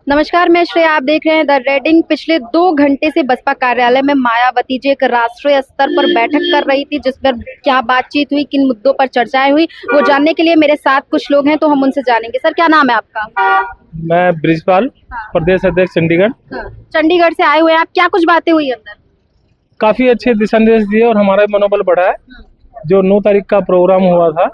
नमस्कार, मैं श्रेया। आप देख रहे हैं द रेडिंग। पिछले 2 घंटे से बसपा कार्यालय में मायावती जी एक राष्ट्रीय स्तर पर बैठक कर रही थी, जिस पर क्या बातचीत हुई, किन मुद्दों पर चर्चाएं हुई, वो जानने के लिए मेरे साथ कुछ लोग हैं, तो हम उनसे जानेंगे। सर, क्या नाम है आपका? मैं ब्रिजपाल, प्रदेश अध्यक्ष चंडीगढ़। चंडीगढ़ से आए हुए हैं आप, क्या कुछ बातें हुई अंदर? काफी अच्छे दिशा निर्देश दिए और हमारा मनोबल बढ़ा है। जो 9 तारीख का प्रोग्राम हुआ था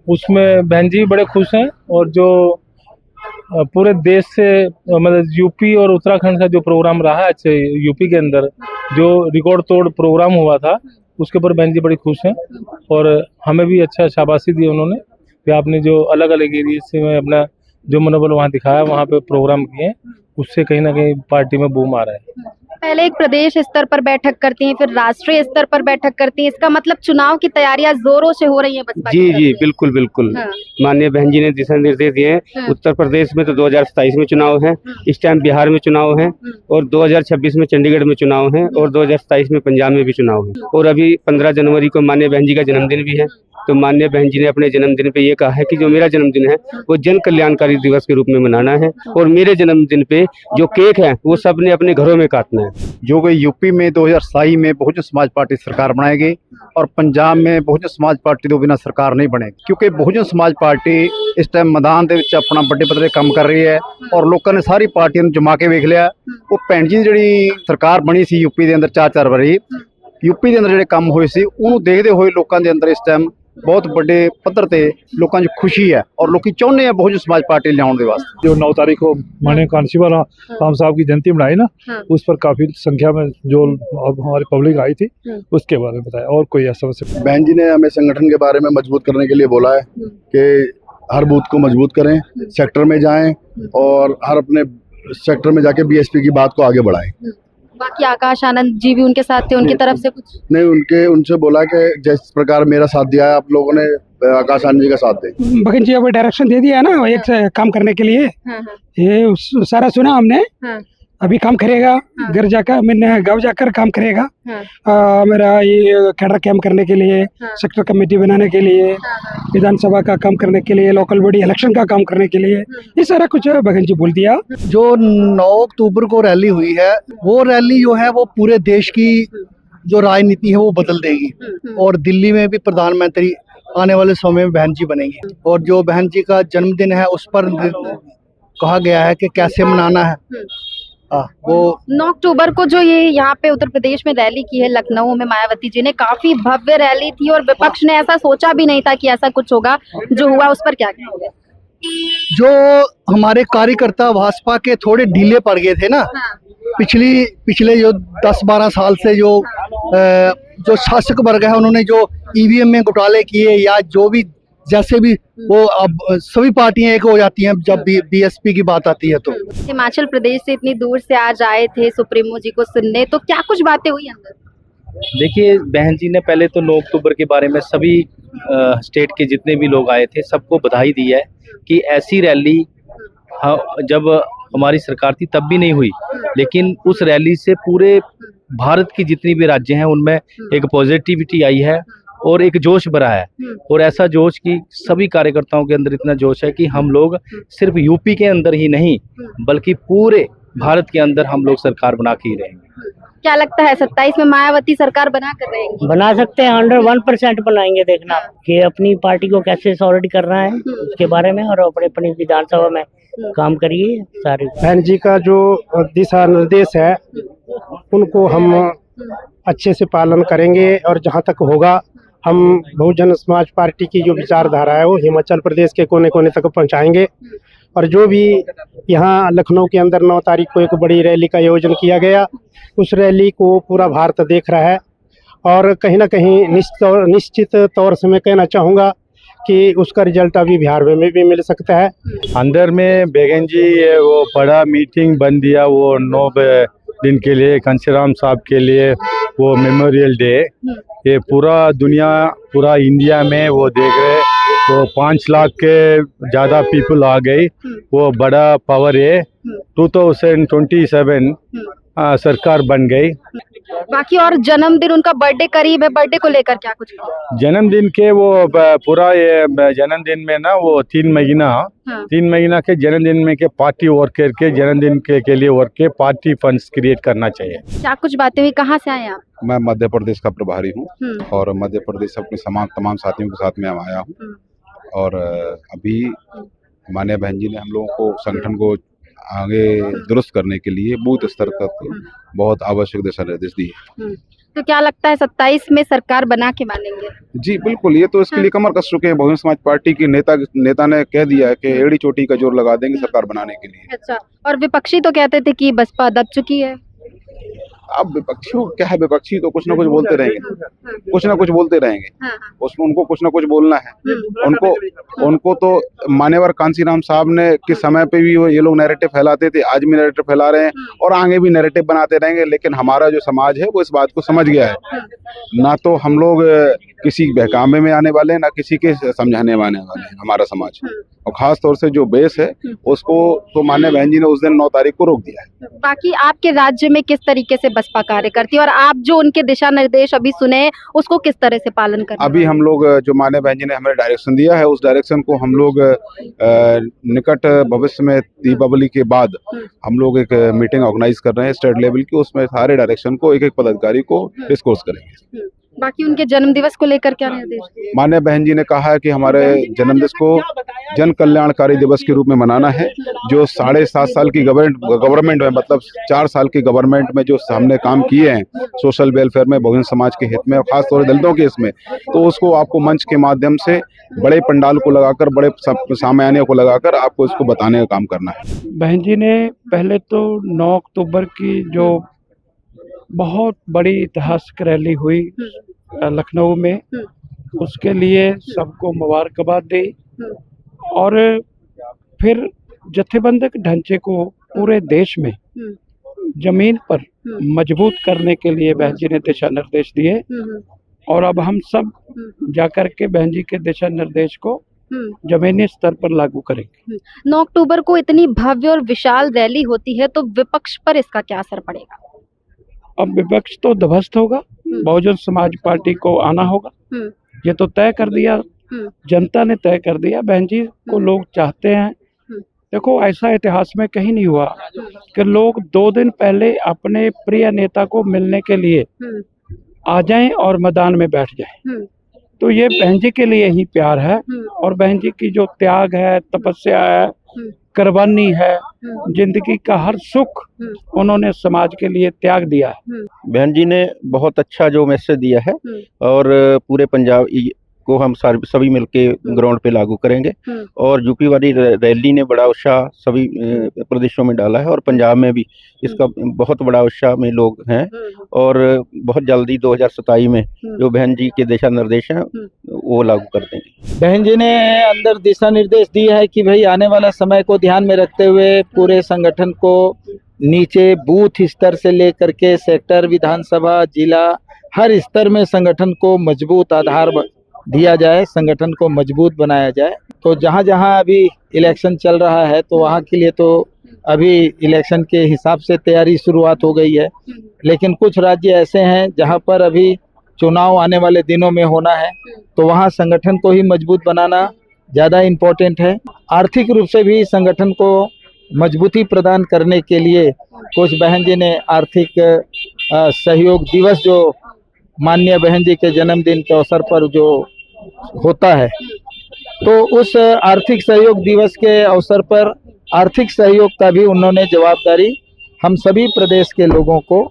उसमें बहन जी बड़े खुश हैं, और जो पूरे देश से मतलब यूपी और उत्तराखंड का जो प्रोग्राम रहा है, अच्छे यूपी के अंदर जो रिकॉर्ड तोड़ प्रोग्राम हुआ था उसके ऊपर बहन जी बड़ी खुश हैं, और हमें भी अच्छा शाबाशी दी उन्होंने कि आपने जो अलग अलग एरिया से में अपना जो मनोबल वहाँ दिखाया, वहाँ पे प्रोग्राम किए, उससे कहीं ना कहीं पार्टी में बूम आ रहा है। पहले एक प्रदेश स्तर पर बैठक करती हैं, फिर राष्ट्रीय स्तर पर बैठक करती हैं। इसका मतलब चुनाव की तैयारियां जोरों से हो रही हैं बसपा की जी तरफ जी से। बिल्कुल बिल्कुल। हाँ। माननीय बहन जी ने दिशा निर्देश दिए हैं। उत्तर प्रदेश में तो 2027 में चुनाव है, इस टाइम बिहार में चुनाव है, और 2026 में चंडीगढ़ में चुनाव है, और 2027 में पंजाब में भी चुनाव है, और अभी 15 जनवरी को माननीय बहन जी का जन्मदिन भी है। तो माननीय बहन जी ने अपने जन्मदिन पे ये कहा है कि जो मेरा जन्मदिन है वो जन कल्याणकारी दिवस के रूप में मनाना है, और मेरे जन्मदिन पे जो केक है वो सबने अपने घरों में काटना है। जो कि यूपी में 2027 में बहुजन समाज पार्टी सरकार बनाएगी, और पंजाब में बहुजन समाज पार्टी तो बिना सरकार नहीं बनेगी, क्योंकि बहुजन समाज पार्टी इस टाइम मैदान ਦੇ ਵਿੱਚ अपना बड़े पद्धरे काम कर रही है, और लोगों ने सारी पार्टियों ਨੂੰ जमा के वेख लिया। वो भैन जी ਜਿਹੜੀ सरकार बनी सी यूपी ਦੇ अंदर 4-4 ਵਾਰੀ, यूपी ਦੇ अंदर ਜਿਹੜੇ ਕੰਮ ਹੋਏ ਸੀ ਉਹਨੂੰ ਦੇਖਦੇ ਹੋਏ ਲੋਕਾਂ ਦੇ ਅੰਦਰ ਇਸ ਟਾਈਮ बहुत बड़े पद्धर ते लोगों की खुशी है, और लोग चाहते हैं बहुजन समाज पार्टी लियाउण दे वास्ते। जो 9 तारीख को माननीय कांशीवाल राम साहब की जयंती मनाई ना, उस पर काफी संख्या में जो हमारी पब्लिक आई थी, उसके बारे में बताया। और कोई ऐसा वैसे बहन जी ने हमें संगठन के बारे में मजबूत करने के लिए बोला है कि हर बूथ को मजबूत करें, सेक्टर में जाएं, और हर अपने सेक्टर में जाके बीएसपी की बात को आगे बढ़ाएं। बाकी आकाश आनंद जी भी उनके साथ थे, उनकी तरफ से कुछ नहीं, उनसे बोला कि जिस प्रकार मेरा साथ दिया है आप लोगों ने, आकाश आनंद जी का साथ दे। बहन जी अब डायरेक्शन दे दिया है ना एक से काम करने के लिए। ये सारा सुना हमने। अभी काम करेगा, घर जाकर मैंने गांव जाकर काम करेगा। मेरा ये कैडर कैंप करने के लिए, सेक्टर कमेटी बनाने के लिए, विधानसभा का काम करने के लिए, लोकल बॉडी इलेक्शन का काम करने के लिए, ये सारा कुछ बहन जी बोल दिया। जो 9 अक्टूबर को रैली हुई है, वो रैली जो है वो पूरे देश की जो राजनीति है वो बदल देगी, और दिल्ली में भी प्रधानमंत्री आने वाले समय में बहन जी बनेंगे। और जो बहन जी का जन्मदिन है उस पर कहा गया है कि कैसे मनाना है। वो 9 अक्टूबर को जो ये यहाँ पे उत्तर प्रदेश में रैली की है लखनऊ में, मायावती जी ने काफी भव्य रैली थी, और विपक्ष ने ऐसा सोचा भी नहीं था कि ऐसा कुछ होगा। जो हुआ उस पर क्या कहेंगे? जो हमारे कार्यकर्ता भाजपा के थोड़े ढीले पड़ गए थे ना, पिछले जो 10-12 साल से जो शासक वर्ग है उन्होंने जो ईवीएम में घोटाले किए, या जो भी जैसे भी, वो अब सभी पार्टियां एक हो जाती हैं जब बीएसपी की बात आती है। तो हिमाचल प्रदेश से इतनी दूर से आज आए थे सुप्रीमो जी को सुनने, तो क्या कुछ बातें हुई अंदर? देखिए, बहन जी ने पहले तो 9 अक्टूबर के बारे में सभी स्टेट के जितने भी लोग आए थे सबको बधाई दी है कि ऐसी रैली जब हमारी सरकार थी तब भी नहीं हुई, लेकिन उस रैली से पूरे भारत की जितनी भी राज्य हैं उनमें एक पॉजिटिविटी आई है और एक जोश भरा है। और ऐसा जोश कि सभी कार्यकर्ताओं के अंदर इतना जोश है कि हम लोग सिर्फ यूपी के अंदर ही नहीं बल्कि पूरे भारत के अंदर हम लोग सरकार बना के ही रहेंगे। क्या लगता है 27 में मायावती सरकार बना कर रहेंगी? बना सकते हैं, 101% बनाएंगे। देखना कि अपनी पार्टी को कैसे सॉलिड करना है उसके बारे में, और अपनी विधानसभा में काम करिए सारे। बहन जी का जो दिशा निर्देश है उनको हम अच्छे से पालन करेंगे, और जहाँ तक होगा हम बहुजन समाज पार्टी की जो विचारधारा है वो हिमाचल प्रदेश के कोने कोने तक पहुंचाएंगे। और जो भी यहाँ लखनऊ के अंदर 9 तारीख को एक बड़ी रैली का आयोजन किया गया, उस रैली को पूरा भारत देख रहा है, और कहीं ना कहीं निश्चित तौर से मैं कहना चाहूँगा कि उसका रिजल्ट अभी बिहार में भी मिल सकता है। अंदर में बेगन जी वो बड़ा मीटिंग बन दिया, वो 9 दिन के लिए कांशीराम साहब के लिए वो मेमोरियल डे, ये पूरा दुनिया पूरा इंडिया में वो देख रहे, वो 5 लाख के ज़्यादा पीपल आ गई, वो बड़ा पावर है। 2027 सरकार बन गई। बाकी और जन्मदिन, उनका बर्थडे करीब है, बर्थडे को लेकर क्या कुछ कहो? जन्मदिन के वो पूरा ये जन्मदिन में ना वो 3 महीना के जन्मदिन में के पार्टी वर्क करके जन्मदिन के लिए वर्क के पार्टी फंड्स क्रिएट करना चाहिए। क्या कुछ बातें हुई, कहाँ से आए आप? मैं मध्य प्रदेश का प्रभारी हूँ और मध्य प्रदेश अपने तमाम साथियों के साथ में आया हूँ और अभी माननीय बहन जी ने हम लोगों को संगठन को आगे दुरुस्त करने के लिए बूथ स्तर तक बहुत आवश्यक दिशा निर्देश दिए। तो क्या लगता है 27 में सरकार बना के मानेंगे? जी बिल्कुल, ये तो इसके लिए कमर कस चुके हैं। बहुजन समाज पार्टी के नेता ने कह दिया है कि एड़ी चोटी का जोर लगा देंगे सरकार बनाने के लिए। अच्छा, और विपक्षी तो कहते थे कि बसपा दब चुकी है। अब विपक्षियों क्या है, विपक्षी तो कुछ ना कुछ बोलते रहेंगे, उसमें उनको कुछ ना कुछ बोलना है। उनको तो मान्यवर कांसीराम साहब ने के समय पे भी ये लोग नैरेटिव फैलाते थे, आज भी नैरेटिव फैला रहे हैं और आगे भी नैरेटिव बनाते रहेंगे। लेकिन हमारा जो समाज है वो इस बात को समझ गया है, ना तो हम लोग किसी बहकावे में आने वाले हैं, ना किसी के समझाने में आने वाले हैं। हमारा समाज और खास तौर से जो बेस है उसको तो माननीय बहन जी ने उस दिन 9 तारीख को रोक दिया है। बाकी आपके राज्य में किस तरीके से बसपा कार्य करती है और आप जो उनके दिशा निर्देश अभी सुने उसको किस तरह से पालन करते हैं? अभी हम लोग जो माननीय बहन जी ने हमें डायरेक्शन दिया है उस डायरेक्शन को हम लोग निकट भविष्य में दीपावली के बाद हम लोग एक मीटिंग ऑर्गेनाइज कर रहे हैं स्टेट लेवल की। उसमें सारे डायरेक्शन को एक पदाधिकारी को डिस्कोर्स करेंगे। बाकी उनके जन्म दिवस को लेकर क्या निर्देश दिए? माननीय बहन जी ने कहा है कि हमारे जन्मदिवस को जन कल्याणकारी दिवस के रूप में मनाना है। जो 7.5 साल की गवर्नमेंट में, मतलब 4 साल की गवर्नमेंट में जो हमने काम किए हैं सोशल वेलफेयर में, बहुजन समाज के हित में और खासतौर से दलितों के इसमें, तो उसको आपको मंच के माध्यम से बड़े पंडाल को लगाकर, बड़े सामयाने को लगाकर आपको इसको बताने का काम करना है। बहन जी ने पहले तो 9 अक्टूबर की जो बहुत बड़ी ऐतिहासिक रैली हुई लखनऊ में, उसके लिए सबको मुबारकबाद दी और फिर जथेबंधक ढांचे को पूरे देश में जमीन पर मजबूत करने के लिए बहन जी ने दिशा निर्देश दिए और अब हम सब जाकर के बहन जी के दिशा निर्देश को जमीनी स्तर पर लागू करेंगे। 9 अक्टूबर को इतनी भव्य और विशाल रैली होती है तो विपक्ष पर इसका क्या असर पड़ेगा? अब विपक्ष तो ध्वस्त होगा, बहुजन समाज पार्टी को आना होगा, ये तो तय कर दिया, जनता ने तय कर दिया। बहन जी को लोग चाहते हैं। देखो, ऐसा इतिहास में कहीं नहीं हुआ कि लोग 2 दिन पहले अपने प्रिय नेता को मिलने के लिए आ जाएं और मैदान में बैठ जाएं। तो ये बहन जी के लिए ही प्यार है और बहन जी की जो त्याग है, तपस्या है, कुर्बानी है, जिंदगी का हर सुख उन्होंने समाज के लिए त्याग दिया है। बहन जी ने बहुत अच्छा जो मैसेज दिया है और पूरे पंजाब को हम सभी मिलके ग्राउंड पे लागू करेंगे और यूपी वाली रैली ने बड़ा उत्साह सभी प्रदेशों में डाला है और पंजाब में भी इसका बहुत बड़ा उत्साह में लोग हैं और बहुत जल्दी 2027 में जो बहन जी के दिशा निर्देश हैं वो लागू कर देंगे। बहन जी ने अंदर दिशा निर्देश दिया है कि भाई आने वाला समय को ध्यान में रखते हुए पूरे संगठन को नीचे बूथ स्तर से लेकर के सेक्टर, विधानसभा, जिला, हर स्तर में संगठन को मजबूत आधार दिया जाए, संगठन को मजबूत बनाया जाए। तो जहाँ जहाँ अभी इलेक्शन चल रहा है तो वहाँ के लिए तो अभी इलेक्शन के हिसाब से तैयारी शुरुआत हो गई है, लेकिन कुछ राज्य ऐसे हैं जहाँ पर अभी चुनाव आने वाले दिनों में होना है, तो वहाँ संगठन को ही मजबूत बनाना ज़्यादा इम्पोर्टेंट है। आर्थिक रूप से भी संगठन को मजबूती प्रदान करने के लिए कुछ बहन जी ने आर्थिक सहयोग दिवस जो माननीय बहन जी के जन्मदिन के अवसर पर जो होता है, तो उस आर्थिक सहयोग दिवस के अवसर पर आर्थिक सहयोग का भी उन्होंने जवाबदारी हम सभी प्रदेश के लोगों को,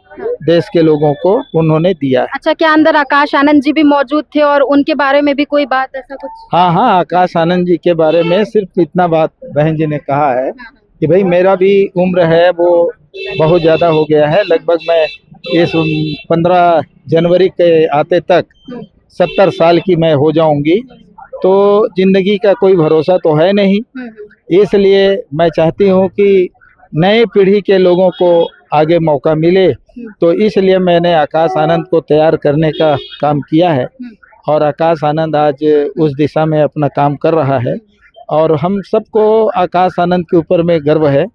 देश के लोगों को उन्होंने दिया है। अच्छा, क्या अंदर आकाश आनंद जी भी मौजूद थे और उनके बारे में भी कोई बात ऐसा कुछ? हाँ, आकाश आनंद जी के बारे में सिर्फ इतना बात बहन जी ने कहा है कि भाई मेरा भी उम्र है वो बहुत ज़्यादा हो गया है, लगभग मैं इस 15 जनवरी के आते तक 70 साल की मैं हो जाऊंगी, तो जिंदगी का कोई भरोसा तो है नहीं। इसलिए मैं चाहती हूँ कि नए पीढ़ी के लोगों को आगे मौका मिले, तो इसलिए मैंने आकाश आनंद को तैयार करने का काम किया है और आकाश आनंद आज उस दिशा में अपना काम कर रहा है और हम सबको आकाश आनंद के ऊपर में गर्व है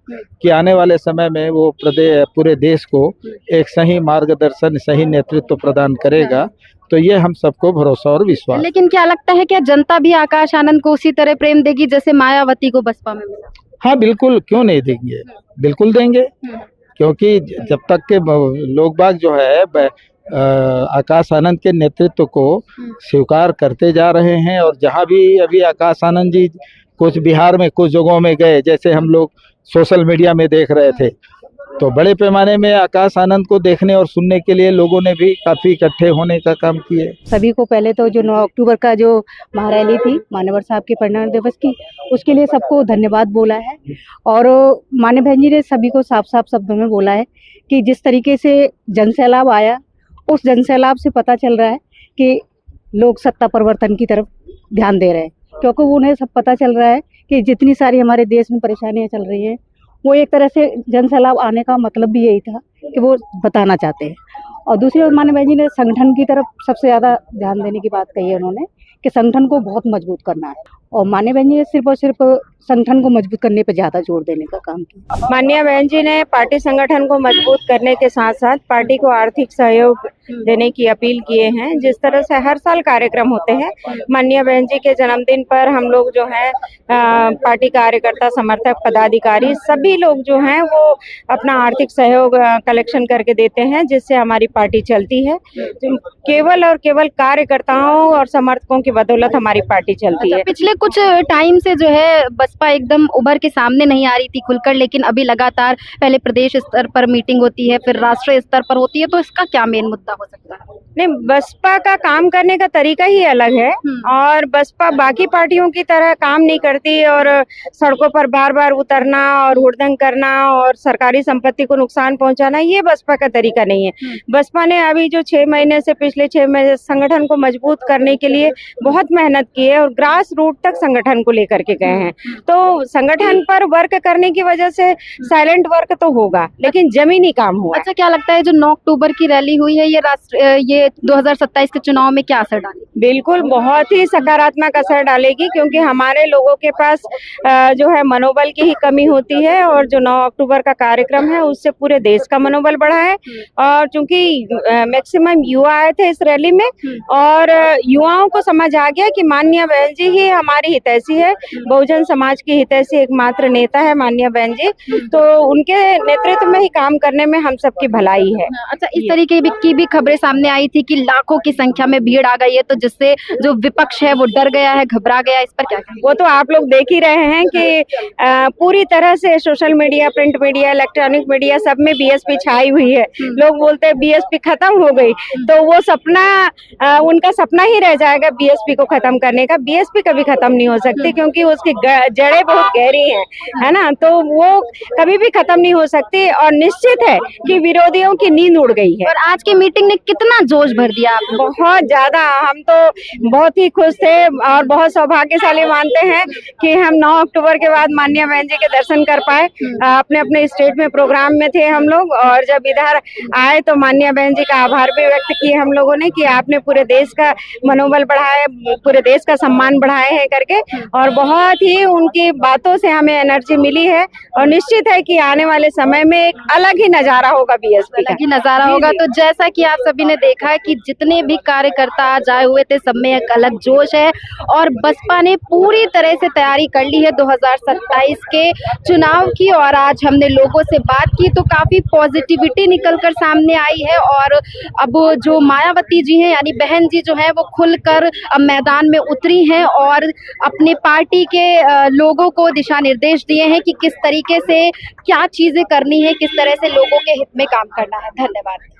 कि आने वाले समय में वो पूरे देश को एक सही मार्गदर्शन, सही नेतृत्व प्रदान करेगा। तो ये हम सबको भरोसा और विश्वास। लेकिन क्या लगता है क्या जनता भी आकाश आनंद को उसी तरह प्रेम देगी जैसे मायावती को बसपा में मिला? हाँ बिल्कुल, क्यों नहीं देंगे, बिल्कुल देंगे। क्योंकि जब तक के लोग बाग जो है आकाश आनंद के नेतृत्व को स्वीकार करते जा रहे हैं, और जहाँ भी अभी आकाश आनंद जी कुछ बिहार में कुछ जगहों में गए, जैसे हम लोग सोशल मीडिया में देख रहे थे, तो बड़े पैमाने में आकाश आनंद को देखने और सुनने के लिए लोगों ने भी काफी इकट्ठे होने का काम किए। सभी को पहले तो जो 9 अक्टूबर का जो महारैली थी मान्यवर साहब के परिनिर्वाण दिवस की, उसके लिए सबको धन्यवाद बोला है। और मान्य बहन जी ने सभी को साफ साफ शब्दों में बोला है कि जिस तरीके से जनसैलाब आया, उस जनसैलाब से पता चल रहा है कि लोग सत्ता परिवर्तन की तरफ ध्यान दे रहे हैं, क्योंकि उन्हें सब पता चल रहा है कि जितनी सारी हमारे देश में परेशानियां चल रही हैं, वो एक तरह से जनसैलाब आने का मतलब भी यही था कि वो बताना चाहते हैं। और दूसरी ओर मान्य बहन जी ने संगठन की तरफ सबसे ज़्यादा ध्यान देने की बात कही है उन्होंने, कि संगठन को बहुत मजबूत करना है। और मान्य बहन जी ने सिर्फ और सिर्फ संगठन को मजबूत करने पर ज़्यादा जोर देने का काम किया। माननीय बहन जी ने पार्टी संगठन को मजबूत करने के साथ साथ पार्टी को आर्थिक सहयोग देने की अपील किए हैं। जिस तरह से हर साल कार्यक्रम होते हैं, माननीय बहन जी के जन्मदिन पर हम लोग जो है पार्टी कार्यकर्ता, समर्थक, पदाधिकारी सभी लोग जो हैं वो अपना आर्थिक सहयोग कलेक्शन करके देते हैं, जिससे हमारी पार्टी चलती है। केवल और केवल कार्यकर्ताओं और समर्थकों की बदौलत हमारी पार्टी चलती है। पिछले कुछ टाइम से जो है बसपा एकदम उभर के सामने नहीं आ रही थी खुलकर, लेकिन अभी लगातार पहले प्रदेश स्तर पर मीटिंग होती है, फिर राष्ट्रीय स्तर पर होती है, तो इसका क्या मेन मुद्दा हो सकता है? नहीं, बसपा का काम करने का तरीका ही अलग है, और बसपा बाकी पार्टियों की तरह काम नहीं करती और सड़कों पर बार बार उतरना और हुड़दंग करना और सरकारी संपत्ति को नुकसान पहुंचाना, ये बसपा का तरीका नहीं है। बसपा ने अभी जो 6 महीने से पिछले 6 महीने संगठन को मजबूत करने के लिए बहुत मेहनत की है और ग्रास रूट तक संगठन को लेकर के गए हैं। तो संगठन पर वर्क करने की वजह से साइलेंट वर्क तो होगा, लेकिन जमीनी काम हुआ। अच्छा, क्या लगता है जो 9 अक्टूबर की रैली हुई है ये 2027 के चुनाव में क्या असर डालेगी? बिल्कुल बहुत ही सकारात्मक असर डालेगी, क्योंकि हमारे लोगों के पास जो है मनोबल की ही कमी होती है, और जो 9 अक्टूबर का कार्यक्रम है उससे पूरे देश का मनोबल बढ़ा है। और चूंकि मैक्सिमम युवा आए थे इस रैली में, और युवाओं को समझ आ गया कि माननीय बहन जी ही हमारी हितैषी है, बहुजन समाज की हितैषी एकमात्र नेता है माननीय बहन जी, तो उनके नेतृत्व में ही काम करने में हम सबकी भलाई है। अच्छा, इस तरीके की भी खबरें सामने आई थी कि लाखों की संख्या में भीड़ आ गई है, तो जिससे जो विपक्ष है वो डर गया है, घबरा गया है, इस पर क्या कहेंगे? वो तो आप लोग देख ही रहे हैं कि पूरी तरह से social media, print media, electronic media सब में बीएसपी छाई हुई है। लोग बोलते हैं बीएसपी खत्म हो गई, तो वो सपना उनका सपना ही रह जाएगा बीएसपी को खत्म करने का। बीएसपी कभी खत्म नहीं हो सकती, क्योंकि उसकी जड़ें बहुत गहरी हैं, है ना, तो वो कभी भी खत्म नहीं हो सकती। और निश्चित है कि विरोधियों की नींद उड़ गई है। और आज की मीटिंग ने कितना जोश भर दिया आपको? बहुत ज्यादा, हम तो बहुत ही खुश थे और बहुत सौभाग्यशाली मानते हैं कि हम 9 अक्टूबर के बाद माननीय बहन जी के दर्शन कर पाए। अपने अपने स्टेट में प्रोग्राम में थे हम लोग, और जब इधर आए तो माननीय बहन जी का आभार भी व्यक्त किए हम लोगों ने कि आपने पूरे देश का मनोबल बढ़ाया, पूरे देश का सम्मान बढ़ाए हैं करके। और बहुत ही उनकी बातों से हमें एनर्जी मिली है, और निश्चित है कि आने वाले समय में एक अलग ही नजारा होगा बीएसपी का। अलग ही नजारा होगा। तो जैसा कि आप सभी ने देखा है कि जितने भी कार्यकर्ता आज आए हुए थे, सब में एक अलग जोश है, और बसपा ने पूरी तरह से तैयारी कर ली है 2027 के चुनाव की। और आज हमने लोगों से बात की तो काफी पॉजिटिविटी निकलकर सामने आई है, और अब जो मायावती जी हैं यानी बहन जी जो है वो खुलकर अब मैदान में उतरी हैं और अपने पार्टी के लोगों को दिशा निर्देश दिए हैं कि किस तरीके से क्या चीजें करनी है, किस तरह से लोगों के हित में काम करना है। धन्यवाद।